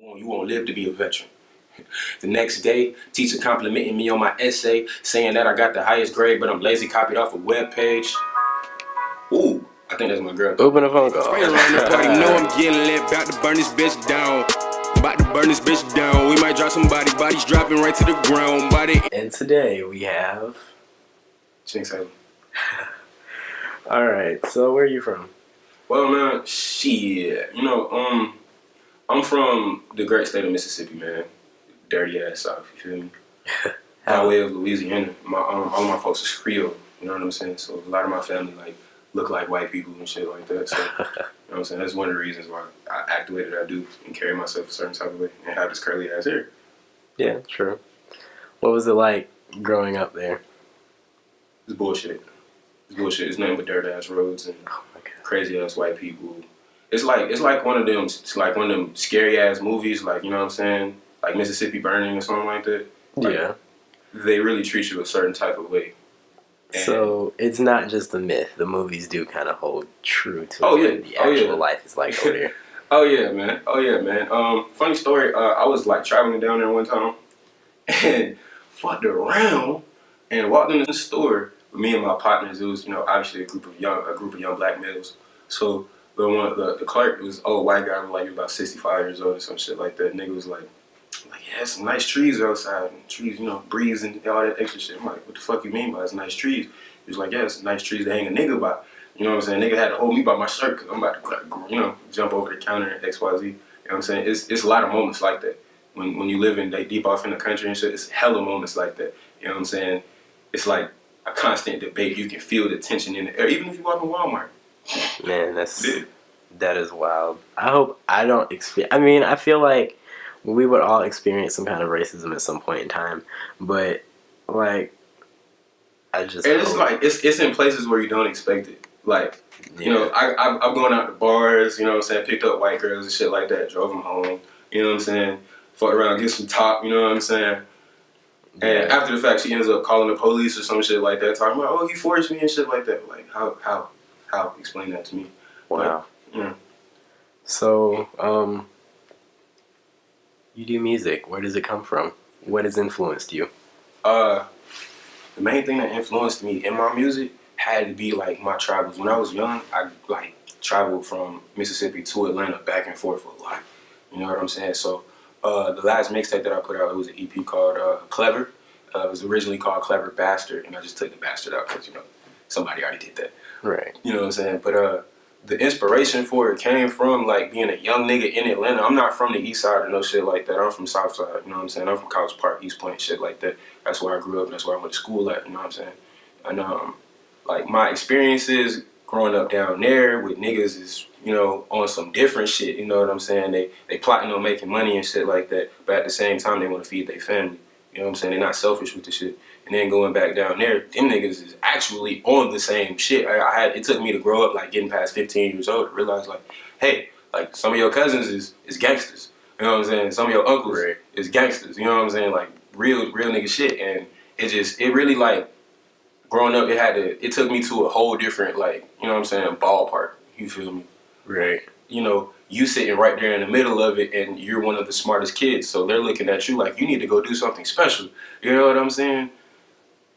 You won't live to be a veteran. The next day, teacher complimenting me on my essay, saying that I got the highest grade, but I'm lazy, copied off a web page. Ooh, I think that's my girl. Open a phone call. Spray around the party, know I'm getting lit, about to burn this bitch down. About to burn this bitch down. We might drop somebody, bodies dropping right to the ground. Body. And today we have Jinx Salem. Alright, so where are you from? Well, man, shit. I'm from the great state of Mississippi, man. Dirty ass South, you feel me? By way of Louisiana. All my folks are Creole, you know what I'm saying? So a lot of my family look like white people and shit like that. So you know what I'm saying? That's one of the reasons why I act the way that I do and carry myself a certain type of way and have this curly ass hair. Yeah, true. What was it like growing up there? It's bullshit. It's bullshit. It's nothing but dirt ass roads and crazy ass white people. It's like one of them scary ass movies, like, you know what I'm saying? Like Mississippi Burning or something like that. Like, Yeah. They really treat you a certain type of way. And so it's not just a myth. The movies do kind of hold true to Oh, what yeah. the Oh, actual yeah. life is like over there. Oh yeah, man. Funny story. I was like traveling down there one time and fucked around and walked into the store with me and my partners. It was, obviously a group of young black males. So the clerk was old white guy, like about 65 years old or some shit like that. Nigga was like, yeah, some nice trees outside, and trees, breeze and all that extra shit. I'm like, what the fuck you mean by it's nice trees? He was like, yeah, it's nice trees to hang a nigga by. You know what I'm saying? Nigga had to hold me by my shirt because I'm about to, jump over the counter and XYZ. You know what I'm saying? It's a lot of moments like that. When you live in deep off in the country and shit, it's hella moments like that. You know what I'm saying? It's like a constant debate. You can feel the tension in the air, even if you walk in Walmart. Man, that is wild. I hope I don't experience. I mean, I feel like we would all experience some kind of racism at some point in time, but like, I just and it's like it's in places where you don't expect it. Like, I've gone out to bars, you know what I'm saying, picked up white girls and shit like that, drove them home, you know what I'm saying, fucked around, get some top, you know what I'm saying. And after the fact, she ends up calling the police or some shit like that, talking about, oh, he forced me and shit like that. Like, how? Explain that to me. Wow. But, So, you do music. Where does it come from? What has influenced you? The main thing that influenced me in my music had to be like my travels. When I was young, I traveled from Mississippi to Atlanta back and forth a lot. You know what I'm saying? So the last mixtape that I put out, it was an EP called Clever. It was originally called Clever Bastard, and I just took the bastard out because, somebody already did that. Right. You know what I'm saying? But the inspiration for it came from like being a young nigga in Atlanta. I'm not from the east side or no shit like that. I'm from south side, you know what I'm saying? I'm from College Park, East Point, shit like that. That's where I grew up and that's where I went to school at, you know what I'm saying? And like my experiences growing up down there with niggas is, on some different shit, you know what I'm saying? They plotting on making money and shit like that, but at the same time they want to feed their family. You know what I'm saying? They're not selfish with the shit. And then going back down there, them niggas is actually on the same shit. It took me to grow up, like getting past 15 years old to realize, like, hey, like some of your cousins is gangsters. You know what I'm saying? Some of your uncles is gangsters. You know what I'm saying? Like real nigga shit. And it really like growing up, it took me to a whole different, like, you know what I'm saying, ballpark. You feel me? Right. You sitting right there in the middle of it and you're one of the smartest kids. So they're looking at you like you need to go do something special. You know what I'm saying?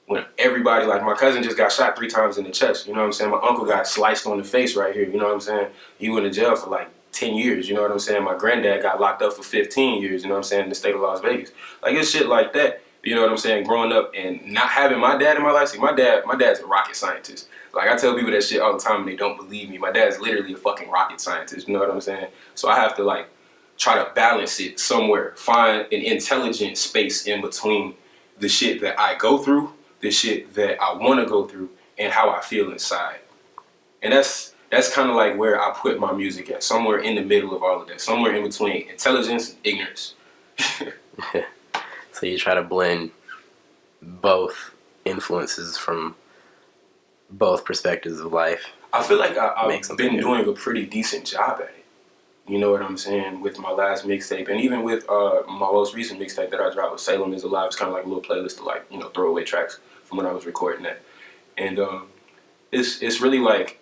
When everybody, like my cousin just got shot 3 times in the chest, you know what I'm saying? My uncle got sliced on the face right here, you know what I'm saying? He went to jail for like 10 years, you know what I'm saying? My granddad got locked up for 15 years, you know what I'm saying, in the state of Las Vegas. Like, it's shit like that, you know what I'm saying? Growing up and not having my dad in my life. See, my dad's a rocket scientist. Like, I tell people that shit all the time and they don't believe me. My dad's literally a fucking rocket scientist, you know what I'm saying? So I have to, like, try to balance it somewhere, find an intelligent space in between the shit that I go through, the shit that I want to go through, and how I feel inside. And that's kind of like where I put my music at, somewhere in the middle of all of that, somewhere in between intelligence and ignorance. So you try to blend both influences from both perspectives of life. I feel like I've been doing a pretty decent job at it. You know what I'm saying? With my last mixtape, and even with my most recent mixtape that I dropped with Salem is Alive, it's kind of like a little playlist of like, throwaway tracks from when I was recording that. And it's really like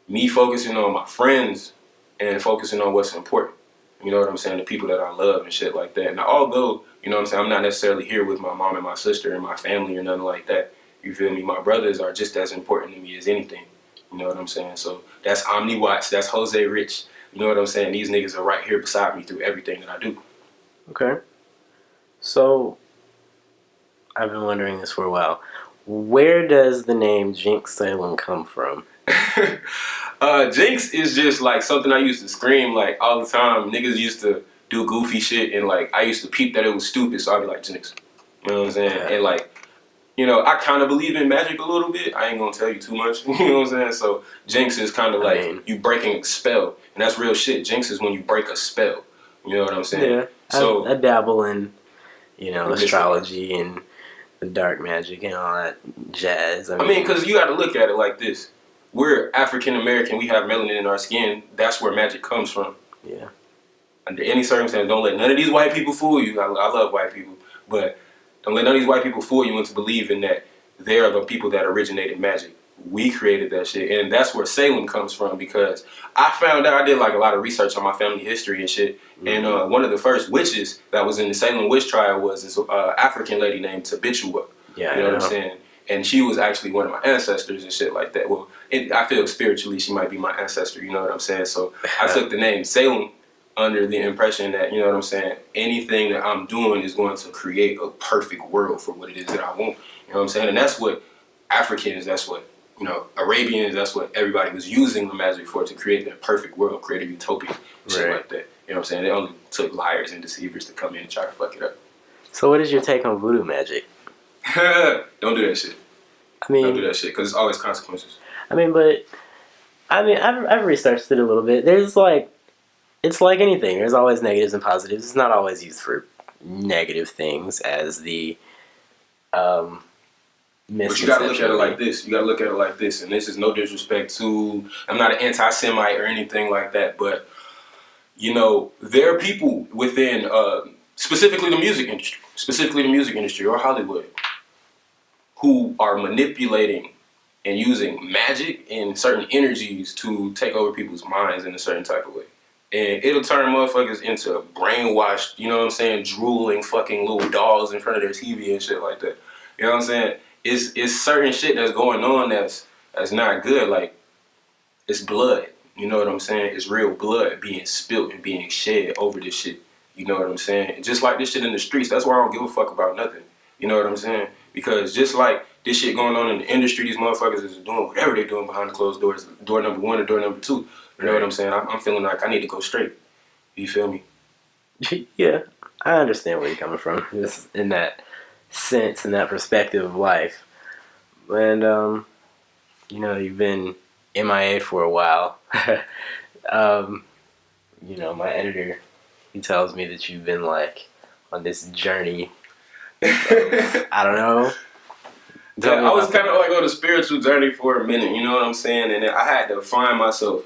me focusing on my friends and focusing on what's important. You know what I'm saying? The people that I love and shit like that. Now, although, you know what I'm saying, I'm not necessarily here with my mom and my sister and my family or nothing like that. You feel me? My brothers are just as important to me as anything. You know what I'm saying? So that's Omni Watts. That's Jose Rich. You know what I'm saying? These niggas are right here beside me through everything that I do. Okay. So, I've been wondering this for a while. Where does the name Jinx Salem come from? Jinx is just like something I used to scream like all the time. Niggas used to do goofy shit and like I used to peep that it was stupid, so I'd be like Jinx. You know what I'm saying? Yeah. And like, you know, I kind of believe in magic a little bit. I ain't gonna tell you too much. You know what I'm saying? So Jinx is kind of like you breaking a spell, and that's real shit. Jinx is when you break a spell. You know what I'm saying? Yeah. So I dabble in, you know, Listen. astrology and the dark magic and all that jazz. I mean, because you got to look at it like this. We're African American. We have melanin in our skin. That's where magic comes from. Yeah. Under any circumstance, don't let none of these white people fool you. I love white people, but don't let none of these white people fool you into believing that they are the people that originated magic. We created that shit, and that's where Salem comes from. Because I found out, I did like a lot of research on my family history and shit, and one of the first witches that was in the Salem witch trial was this African lady named Tabitua. Yeah. You know what I'm saying? And she was actually one of my ancestors and shit like that. Well, I feel spiritually she might be my ancestor. You know what I'm saying? So I took the name Salem under the impression that, you know what I'm saying, anything that I'm doing is going to create a perfect world for what it is that I want. You know what I'm saying? And that's what Africans, that's what, you know, Arabians, that's what everybody was using the magic for, to create that perfect world, create a utopia, shit like that. You know what I'm saying? They only took liars and deceivers to come in and try to fuck it up. So what is your take on voodoo magic? Don't do that shit. I mean, don't do that shit, because it's always consequences. I've researched it a little bit. There's like, it's like anything. There's always negatives and positives. It's not always used for negative things as the But you gotta look at it like this. You gotta look at it like this. And this is no disrespect to, I'm not an anti-Semite or anything like that, but, you know, there are people within, specifically the music industry or Hollywood, who are manipulating and using magic and certain energies to take over people's minds in a certain type of way. And it'll turn motherfuckers into brainwashed, you know what I'm saying, drooling fucking little dolls in front of their TV and shit like that. You know what I'm saying? It's certain shit that's going on that's not good. Like, it's blood. You know what I'm saying? It's real blood being spilt and being shed over this shit. You know what I'm saying? And just like this shit in the streets, that's why I don't give a fuck about nothing. You know what I'm saying? Because just like this shit going on in the industry, these motherfuckers is doing whatever they're doing behind the closed doors, door number one or door number two. You know what I'm saying? I'm feeling like I need to go straight. You feel me? Yeah, I understand where you're coming from. Just in that sense, in that perspective of life. And, you know, you've been MIA for a while. You know, my editor, he tells me that you've been, like, on this journey. I don't know. Yeah, I was kind of like on a spiritual journey for a minute, you know what I'm saying? And I had to find myself.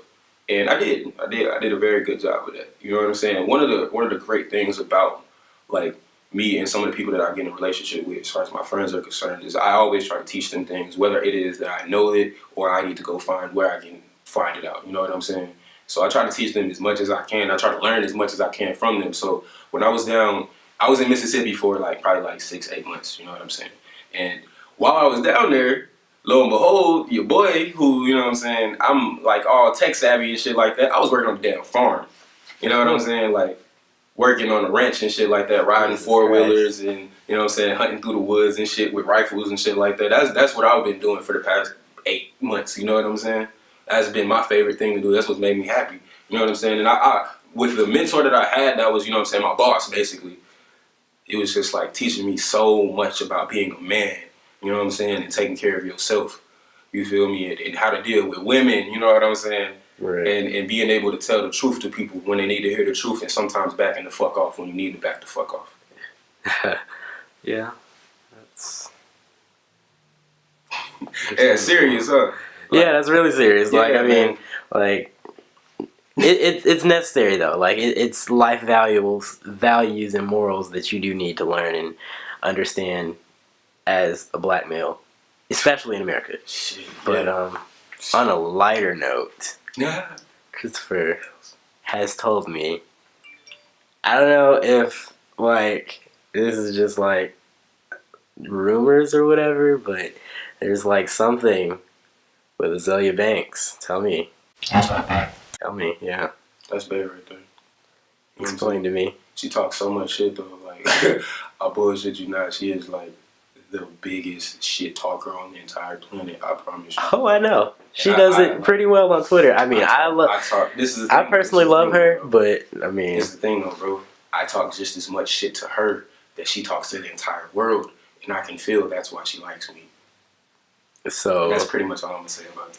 And I did a very good job with that. You know what I'm saying? One of the great things about like me and some of the people that I get in a relationship with, as far as my friends are concerned, is I always try to teach them things, whether it is that I know it or I need to go find where I can find it out. You know what I'm saying? So I try to teach them as much as I can. I try to learn as much as I can from them. So when I was down, I was in Mississippi for probably 6-8 months. You know what I'm saying? And while I was down there, lo and behold, your boy, who, you know what I'm saying, I'm like all tech savvy and shit like that, I was working on the damn farm. You know what I'm saying? Like working on a ranch and shit like that, riding four-wheelers and, you know what I'm saying, hunting through the woods and shit with rifles and shit like that. That's what I've been doing for the past 8 months, you know what I'm saying? That's been my favorite thing to do. That's what made me happy. You know what I'm saying? And I with the mentor that I had, that was, you know what I'm saying, my boss basically, it was just like teaching me so much about being a man. You know what I'm saying? And taking care of yourself. You feel me? And how to deal with women, you know what I'm saying? Right. And being able to tell the truth to people when they need to hear the truth, and sometimes backing the fuck off when you need to back the fuck off. Yeah. That's yeah, serious, huh? Like, yeah, that's really serious. Yeah, like, I mean, man. like, it's necessary, though. Like, it's life values and morals that you do need to learn and understand as a black male, especially in America. Shit, but on a lighter note, yeah. Christopher has told me I don't know if like this is just like rumors or whatever, but there's like something with Azalea Banks. Tell me. Tell me, yeah. That's bad right there. Explain to me. She talks so much shit though. Like, I bullshit you not. She is like the biggest shit talker on the entire planet. I promise you. Oh, I know. She does it pretty well on Twitter. I mean, I personally love her, but I mean, it's the thing though, bro. I talk just as much shit to her that she talks to the entire world, and I can feel that's why she likes me. So that's pretty much all I'm gonna say about it.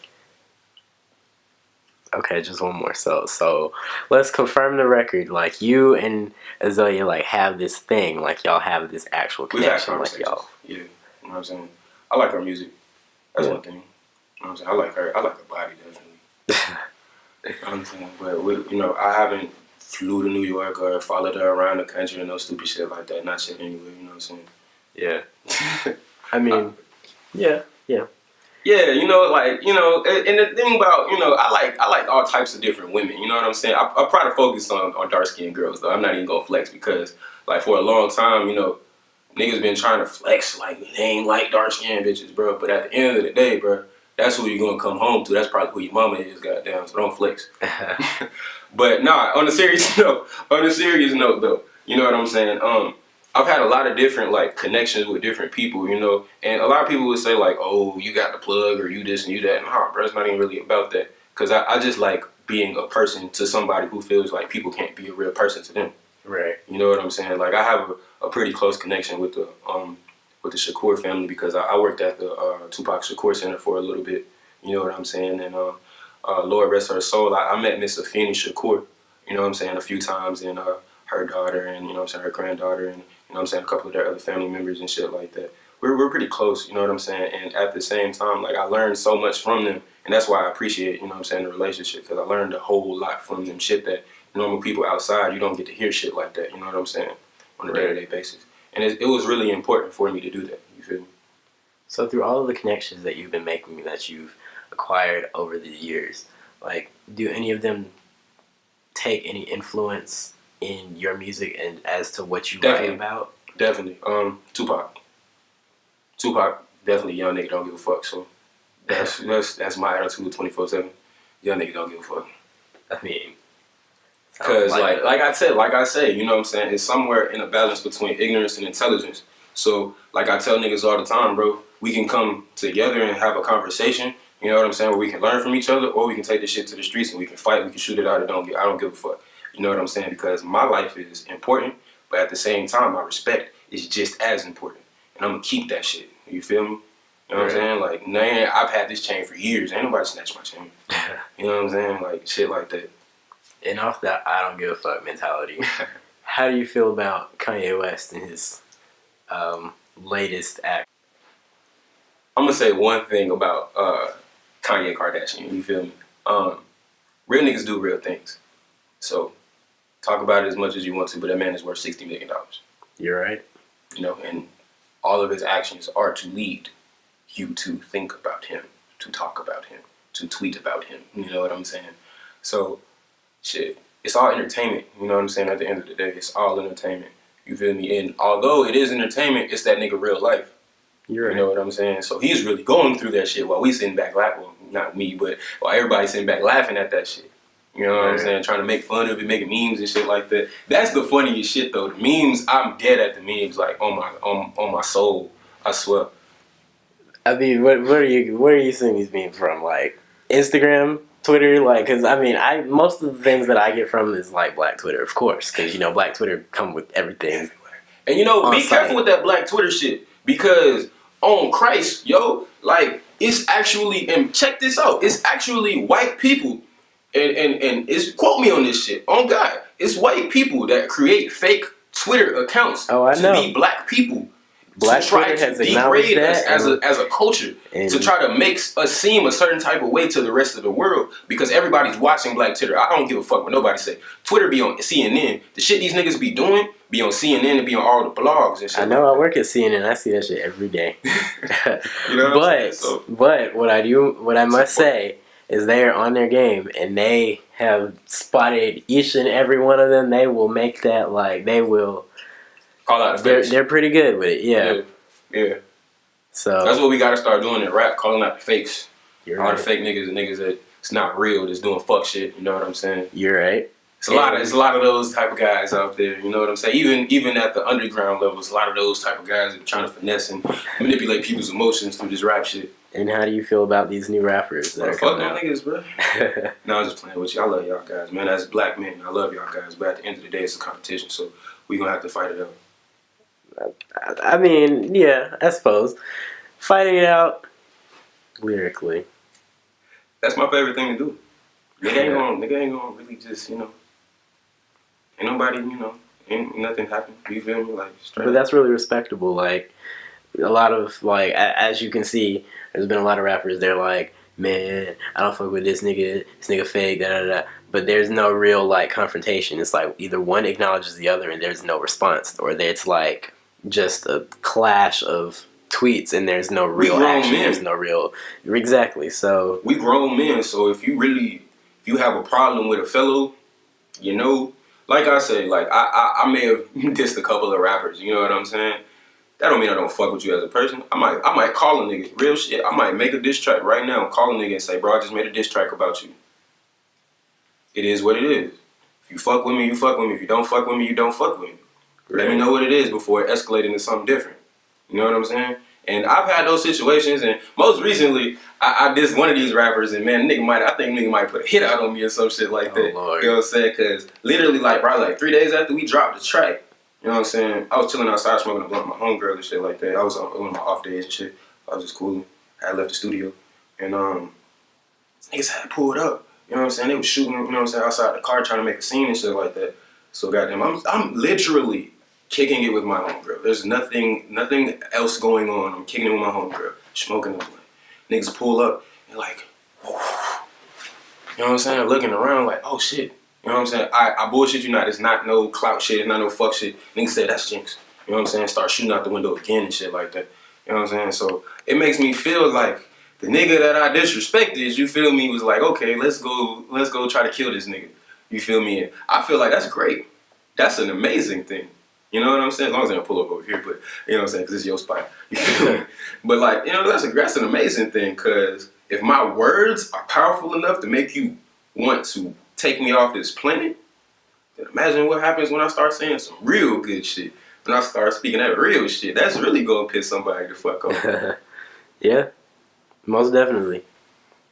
Okay, just one more. So let's confirm the record. Like you and Azalea like have this thing. Like y'all have this actual connection. We've had conversations. Yeah, you know what I'm saying. I like her music. That's one thing. You know what I'm saying. I like her. I like her body definitely. You know what I'm saying, but I haven't flew to New York or followed her around the country or no stupid shit like that. Not shit anyway. You know what I'm saying. Yeah. I mean, yeah. Yeah, and the thing about, I like all types of different women, you know what I'm saying? I try to focus on dark-skinned girls, though. I'm not even gonna flex because, like, for a long time, niggas been trying to flex, like, they ain't like dark-skinned bitches, bro. But at the end of the day, bro, that's who you're gonna come home to. That's probably who your mama is, goddamn, so don't flex. But, nah, on a serious note, though, you know what I'm saying? I've had a lot of different, like, connections with different people, and a lot of people would say, like, oh, you got the plug, or you this and you that. Nah, bro, it's not even really about that. Because I just like being a person to somebody who feels like people can't be a real person to them. Right. You know what I'm saying? Like, I have a pretty close connection with the Shakur family because I worked at the Tupac Shakur Center for a little bit. You know what I'm saying? And Lord rest her soul, I met Miss Afeni Shakur, you know what I'm saying, a few times, and her daughter and, you know what I'm saying, her granddaughter and, you know what I'm saying, a couple of their other family members and shit like that. We're pretty close, you know what I'm saying? And at the same time, like, I learned so much from them, and that's why I appreciate, you know what I'm saying, the relationship, because I learned a whole lot from them, shit that normal people outside, you don't get to hear shit like that, you know what I'm saying, on a day-to-day basis. And it was really important for me to do that, you feel me? So through all of the connections that you've been making, that you've acquired over the years, like, do any of them take any influence in your music and as to what you write about? Definitely. Tupac, definitely young nigga don't give a fuck. So that's my attitude 24/7. Young nigga don't give a fuck. I mean, because like I say, you know what I'm saying? It's somewhere in a balance between ignorance and intelligence. So like I tell niggas all the time, bro, we can come together and have a conversation. You know what I'm saying? Where we can learn from each other, or we can take this shit to the streets and we can fight. We can shoot it out. I don't give a fuck. You know what I'm saying? Because my life is important, but at the same time, my respect is just as important. And I'm going to keep that shit. You feel me? You know what I'm saying? Like, man, I've had this chain for years. Ain't nobody snatched my chain. You know what I'm saying? Like, shit like that. And off that I don't give a fuck mentality, how do you feel about Kanye West and his latest act? I'm going to say one thing about Kanye Kardashian. You feel me? Real niggas do real things. So, talk about it as much as you want to, but that man is worth $60 million. You're right. And all of his actions are to lead you to think about him, to talk about him, to tweet about him. You know what I'm saying? So, shit, it's all entertainment. You know what I'm saying? At the end of the day, it's all entertainment. You feel me? And although it is entertainment, it's that nigga real life. You're right. You know what I'm saying? So he's really going through that shit while we sitting back laughing. Well, not me, but while everybody's sitting back laughing at that shit. You know what I'm saying? Trying to make fun of it, making memes and shit like that. That's the funniest shit though. The memes, I'm dead at the memes, like on my soul. I swear. I mean, where are you seeing these memes from? Like Instagram, Twitter, like, cause I mean, most of the things that I get from is like Black Twitter, of course, cause Black Twitter come with everything. And be careful with that Black Twitter shit, because on Christ, yo, like, it's actually, and check this out, it's actually white people. And it's, quote me on this shit, on God, it's white people that create fake Twitter accounts to be black people. Black to try Twitter to has degrade us that as a culture, to try to make us seem a certain type of way to the rest of the world, because everybody's watching Black Twitter. I don't give a fuck what nobody say. Twitter be on CNN. The shit these niggas be doing be on CNN and be on all the blogs and shit. I know, I work at CNN. I see that shit every day. You know what I'm saying? But what I must say is they are on their game, and they have spotted each and every one of them, they will make that like they will Call out the fakes. they're pretty good with it. Yeah. So That's what we gotta start doing in rap, calling out the fakes. you're All right. the fake niggas and niggas that it's not real, that's doing fuck shit. You know what I'm saying? You're right. It's a lot of those type of guys out there. You know what I'm saying? Even at the underground levels, a lot of those type of guys that are trying to finesse and manipulate people's emotions through this rap shit. And how do you feel about these new rappers that are Fuck coming them out? niggas, bro. No, I'm just playing with you. I love y'all guys, man. As black men, I love y'all guys. But at the end of the day, it's a competition, so we gonna have to fight it out. I mean, yeah, I suppose fighting it out lyrically. That's my favorite thing to do. Nigga ain't gonna really just, ain't nobody, ain't nothing happen. You feel me? Like straight. But that's really respectable. Like a lot of like, as you can see, there's been a lot of rappers. They're like, man, I don't fuck with this nigga. This nigga fake. Da da da. But there's no real like confrontation. It's like either one acknowledges the other, and there's no response, or it's like just a clash of tweets, and there's no real action. There's no real exactly. So we grown men. So if you have a problem with a fellow, like I say, like I may have dissed a couple of rappers. You know what I'm saying? That don't mean I don't fuck with you as a person. I might call a nigga, real shit. I might make a diss track right now, call a nigga and say, bro, I just made a diss track about you. It is what it is. If you fuck with me, you fuck with me. If you don't fuck with me, you don't fuck with me. Let me know what it is before it escalates into something different. You know what I'm saying? And I've had those situations, and most recently, I dissed one of these rappers, and man, I think nigga might put a hit out on me or some shit like that. Lord. You know what I'm saying? Because literally, probably 3 days after we dropped the track, you know what I'm saying? I was chilling outside smoking a blunt with my homegirl and shit like that. I was on my off days and shit. I was just cooling. I had left the studio, and niggas had pulled up. You know what I'm saying? They was shooting, you know what I'm saying, outside the car trying to make a scene and shit like that. So goddamn, I'm literally kicking it with my homegirl. There's nothing else going on. I'm kicking it with my homegirl, smoking the blunt. Niggas pull up and like, oh. You know what I'm saying? Looking around like, oh shit. You know what I'm saying? I bullshit you not. It's not no clout shit. It's not no fuck shit. Niggas say that's Jinx. You know what I'm saying? Start shooting out the window again and shit like that. You know what I'm saying? So it makes me feel like the nigga that I disrespected, you feel me, was like, okay, let's go try to kill this nigga. You feel me? And I feel like that's great. That's an amazing thing. You know what I'm saying? As long as I don't pull up over here, but you know what I'm saying? Because it's your spot. You feel me? But like, that's an amazing thing, because if my words are powerful enough to make you want to take me off this planet, then imagine what happens when I start saying some real good shit. When I start speaking that real shit, that's really gonna piss somebody the fuck off. Yeah, most definitely.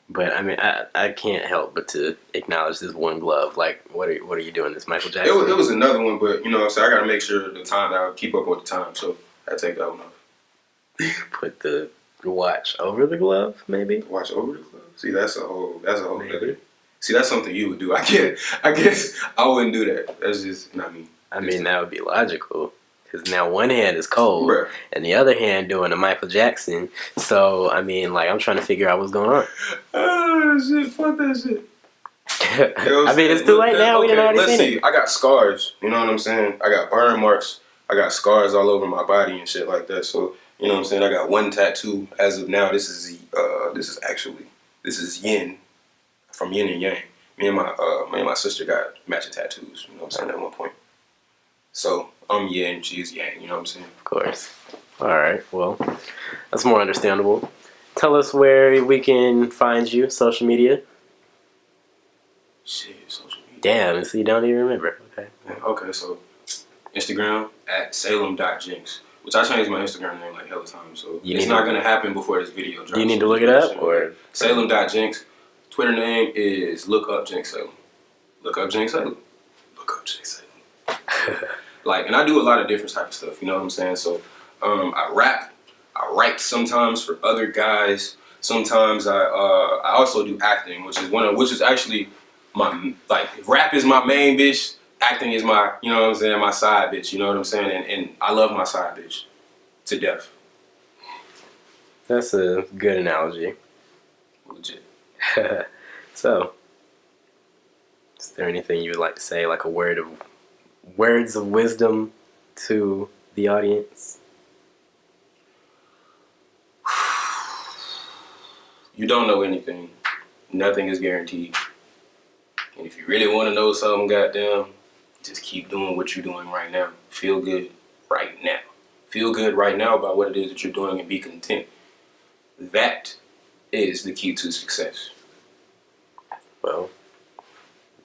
But I mean, I can't help but to acknowledge this one glove. Like, what are you doing? This Michael Jackson? It was another one, but you know what I'm saying? I gotta make sure the time, I keep up with the time, so I take that one off. Put the watch over the glove, maybe? Watch over the glove? See, that's a whole other. See, that's something you would do. I guess I wouldn't do that. That's just not me. I mean, that would be logical. Because now one hand is cold, Bruh. and the other hand doing a Michael Jackson. So, I mean, like, I'm trying to figure out what's going on. Oh, shit. Fuck that shit. I mean, it's too late now. We done already let's seen see. it. I got scars. You know what I'm saying? I got burn marks. I got scars all over my body and shit like that. So, you know what I'm saying? I got one tattoo as of now. This is yin, from yin and yang. Me and my sister got matching tattoos. You know what I'm saying? At one point. So I'm yin, she's yang. You know what I'm saying? Of course. All right. Well, that's more understandable. Tell us where we can find you, social media. Shit, social media. Damn, so you don't even remember. Okay. Okay, so Instagram at Salem.Jinx, which I changed my Instagram name like hella times, so it's not gonna happen before this video drops. Do you need to look it up or Salem.Jinx? Twitter name is Look Up Jinx Salem. Look up Jinx Salem. Look up Jinx Salem. Like, and I do a lot of different type of stuff. You know what I'm saying? So I rap. I write sometimes for other guys. Sometimes I also do acting, which is actually my, like, rap is my main bitch. Acting is my, you know what I'm saying, my side bitch. You know what I'm saying? And I love my side bitch to death. That's a good analogy. Legit. So, is there anything you would like to say, like words of wisdom to the audience? You don't know anything. Nothing is guaranteed. And if you really want to know something, goddamn, just keep doing what you're doing right now. Feel good right now. Feel good right now about what it is that you're doing and be content. That is the key to success. Well,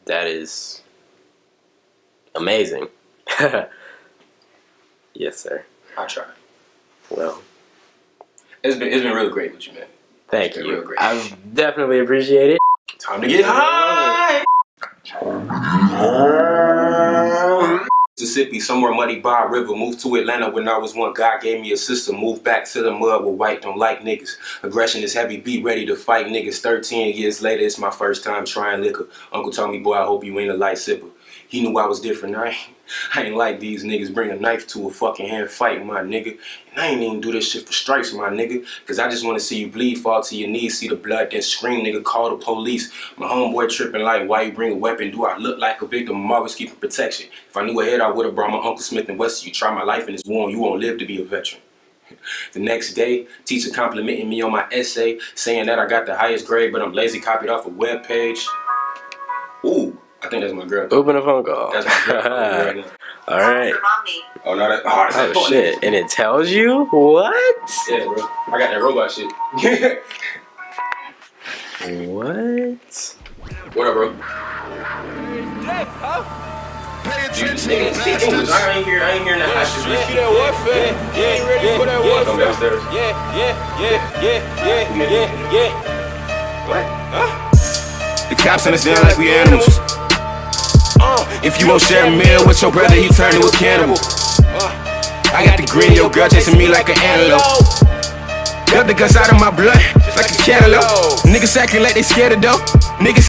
that is amazing. Yes, sir. I try. Well, it's been really great with you, man. Thank Real you. great. I definitely appreciate it. Time to get high. Mississippi, somewhere muddy by a river. Moved to Atlanta when I was one. God gave me a sister. Moved back to the mud where white don't like niggas. Aggression is heavy, be ready to fight niggas. 13 years later, it's my first time trying liquor. Uncle told me, boy, I hope you ain't a light sipper. He knew I was different. I ain't like these niggas bring a knife to a fucking hand fight, my nigga. And I ain't even do this shit for stripes, my nigga. Cause I just wanna see you bleed, fall to your knees, see the blood, then scream, nigga, call the police. My homeboy tripping like, why you bring a weapon? Do I look like a victim? I'm always keeping protection. If I knew ahead, I would've brought my Uncle Smith and Wesson. You try my life in this war, you won't live to be a veteran. The next day, teacher complimenting me on my essay, saying that I got the highest grade, but I'm lazy, copied off a webpage. Ooh. I think that's my girl. Open a phone call. That's my girl. Right now. All right. Oh, no, that's Oh, shit. And it tells you? What? Yeah, bro. I got that robot shit. What? What up, bro? Dude, nigga, speak English. I ain't hearing that hot shit. Come downstairs. The cops understand like we animals. If you won't share a meal with your brother, he turn to a cannibal. I got the green, your girl chasing me like an antelope. Got the guts out of my blood like a cantaloupe. Niggas acting like they scared of dope. Niggas